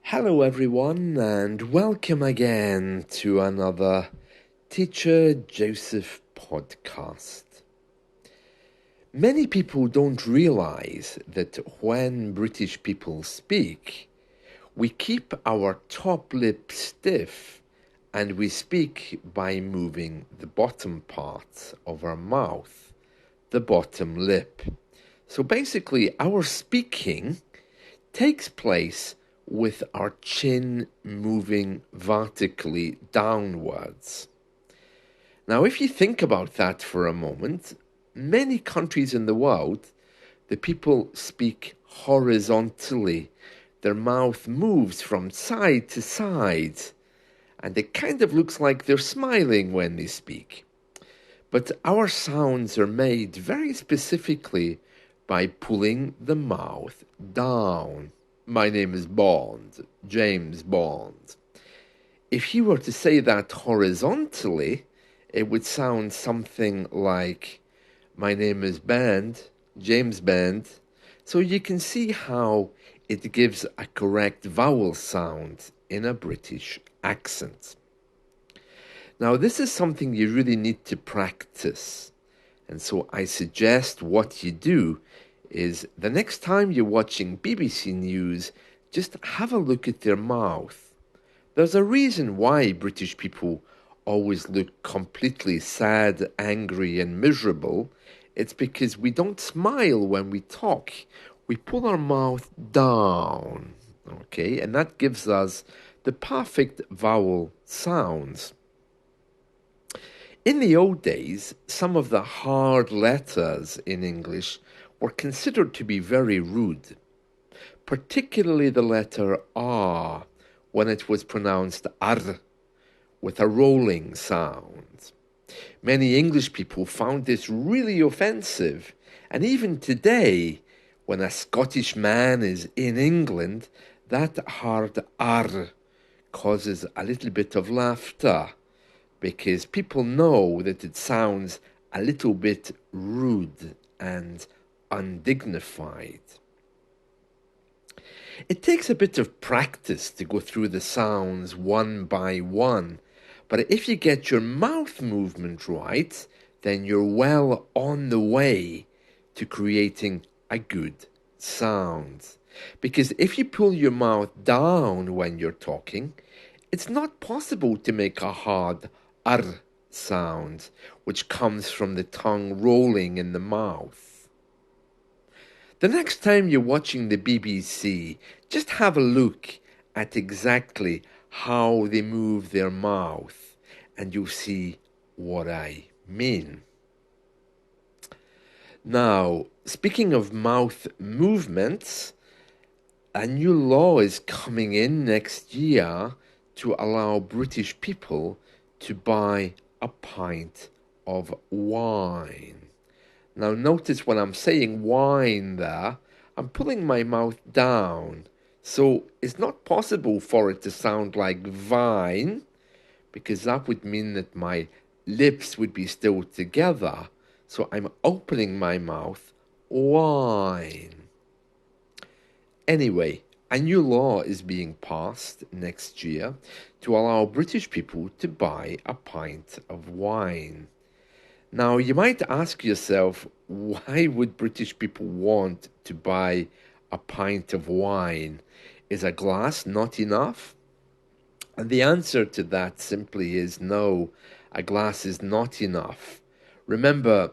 Hello, everyone, and welcome again to another Teacher Joseph podcast. Many people don't realize that when British people speak, we keep our top lip stiff and we speak by moving the bottom part of our mouth, the bottom lip. So basically, our speaking takes place with our chin moving vertically downwards. Now, if you think about that for a moment, many countries in the world, the people speak horizontally. Their mouth moves from side to side, and it kind of looks like they're smiling when they speak. But our sounds are made very specifically by pulling the mouth down. My name is Bond, James Bond. If you were to say that horizontally, it would sound something like, my name is Band, James Band. So you can see how it gives a correct vowel sound in a British accent. Now, this is something you really need to practice. And so I suggest what you do is the next time you're watching BBC News, just have a look at their mouth. There's a reason why British people always look completely sad, angry, and miserable. It's because we don't smile when we talk. We pull our mouth down, okay? And that gives us the perfect vowel sounds. In the old days, some of the hard letters in English were considered to be very rude, particularly the letter R when it was pronounced R with a rolling sound. Many English people found this really offensive, and even today, when a Scottish man is in England, that hard R causes a little bit of laughter, because people know that it sounds a little bit rude and undignified. It takes a bit of practice to go through the sounds one by one, but if you get your mouth movement right, then you're well on the way to creating a good sound. Because if you pull your mouth down when you're talking, it's not possible to make a hard R sound, which comes from the tongue rolling in the mouth. The next time you're watching the BBC, just have a look at exactly how they move their mouth, and you'll see what I mean. Now, speaking of mouth movements, a new law is coming in next year to allow British people to buy a pint of wine. Now notice when I'm saying wine there, I'm pulling my mouth down. So it's not possible for it to sound like vine, because that would mean that my lips would be still together. So I'm opening my mouth, wine. Anyway, a new law is being passed next year to allow British people to buy a pint of wine. Now, you might ask yourself, why would British people want to buy a pint of wine? Is a glass not enough? And the answer to that simply is no, a glass is not enough. Remember,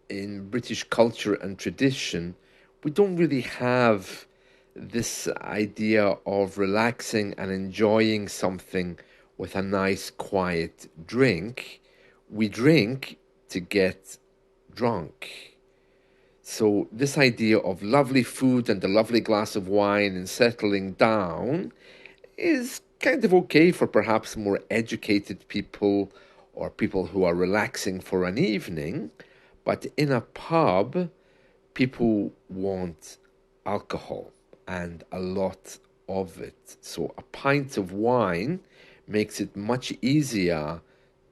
in British culture and tradition, we don't really have this idea of relaxing and enjoying something with a nice quiet drink. We drink to get drunk. So this idea of lovely food and a lovely glass of wine and settling down is kind of okay for perhaps more educated people or people who are relaxing for an evening. But in a pub, people want alcohol and a lot of it. So a pint of wine makes it much easier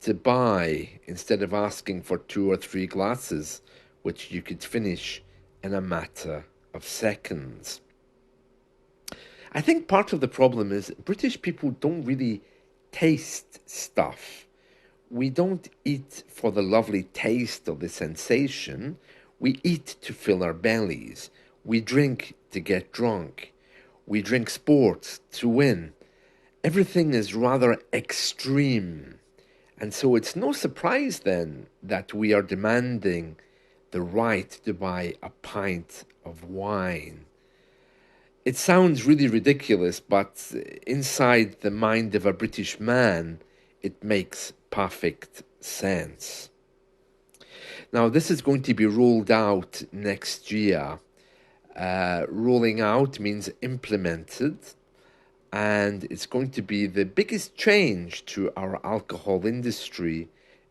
to buy instead of asking for 2 or 3 glasses, which you could finish in a matter of seconds. I think part of the problem is British people don't really taste stuff. We don't eat for the lovely taste or the sensation. We eat to fill our bellies. We drink to get drunk. We drink sports to win. Everything is rather extreme. And so it's no surprise then that we are demanding the right to buy a pint of wine. It sounds really ridiculous, but inside the mind of a British man, it makes perfect sense. Now, this is going to be rolled out next year. Rolling out means implemented, and it's going to be the biggest change to our alcohol industry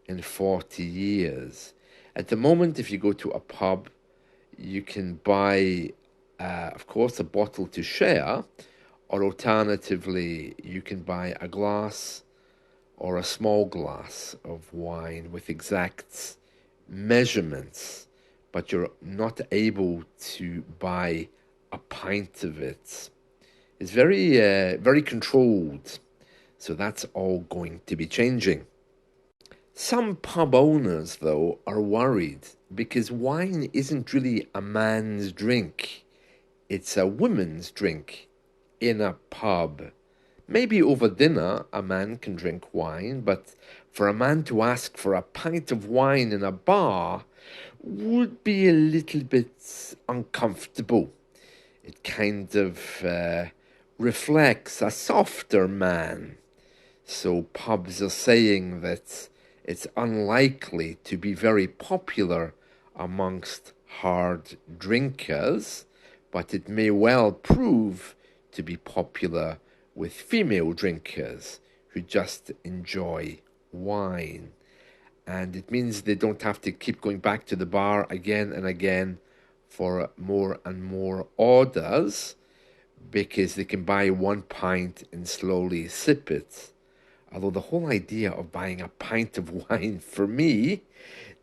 in 40 years. At the moment, if you go to a pub, you can buy, of course, a bottle to share, or alternatively, you can buy a glass or a small glass of wine with exact measurements, but you're not able to buy a pint of it. It's very controlled, so that's all going to be changing. Some pub owners, though, are worried because wine isn't really a man's drink. It's a woman's drink in a pub. Maybe over dinner a man can drink wine, but for a man to ask for a pint of wine in a bar would be a little bit uncomfortable. It kind of reflects a softer man. So pubs are saying that it's unlikely to be very popular amongst hard drinkers, but it may well prove to be popular with female drinkers who just enjoy wine. And it means they don't have to keep going back to the bar again and again for more and more orders, because they can buy 1 pint and slowly sip it. Although the whole idea of buying a pint of wine for me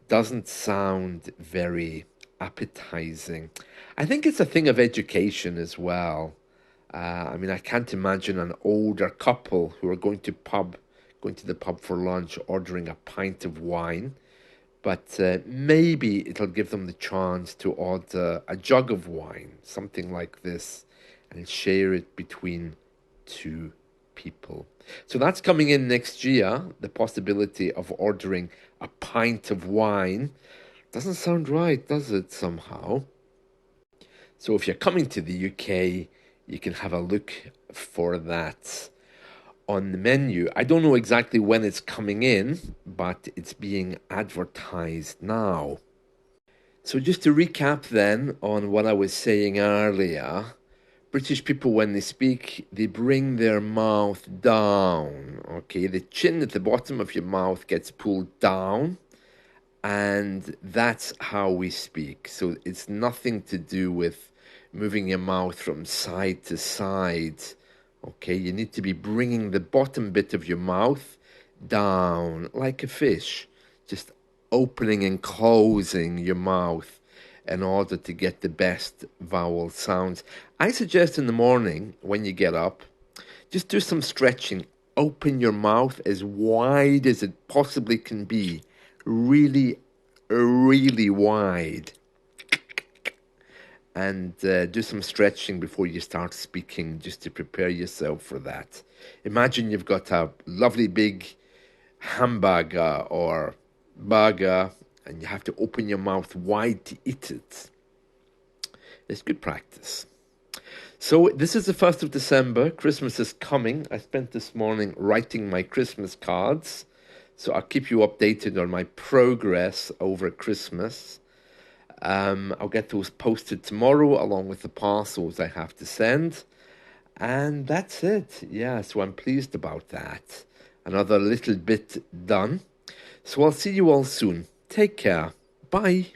doesn't sound very appetizing. I think it's a thing of education as well. I can't imagine an older couple who are going to the pub for lunch, ordering a pint of wine. But maybe it'll give them the chance to order a jug of wine, something like this, and share it between two people. So that's coming in next year, the possibility of ordering a pint of wine. Doesn't sound right, does it, somehow? So if you're coming to the UK, you can have a look for that on the menu. I don't know exactly when it's coming in, but it's being advertised now. So just to recap then on what I was saying earlier, British people, when they speak, they bring their mouth down, okay? The chin at the bottom of your mouth gets pulled down, and that's how we speak. So it's nothing to do with moving your mouth from side to side. Okay, you need to be bringing the bottom bit of your mouth down like a fish, just opening and closing your mouth in order to get the best vowel sounds. I suggest in the morning when you get up, just do some stretching. Open your mouth as wide as it possibly can be. Really, really wide. And do some stretching before you start speaking, just to prepare yourself for that. Imagine you've got a lovely big hamburger or burger, and you have to open your mouth wide to eat it. It's good practice. So this is the 1st of December. Christmas is coming. I spent this morning writing my Christmas cards, so I'll keep you updated on my progress over Christmas. I'll get those posted tomorrow along with the parcels I have to send. And that's it. Yeah, so I'm pleased about that. Another little bit done. So I'll see you all soon. Take care. Bye.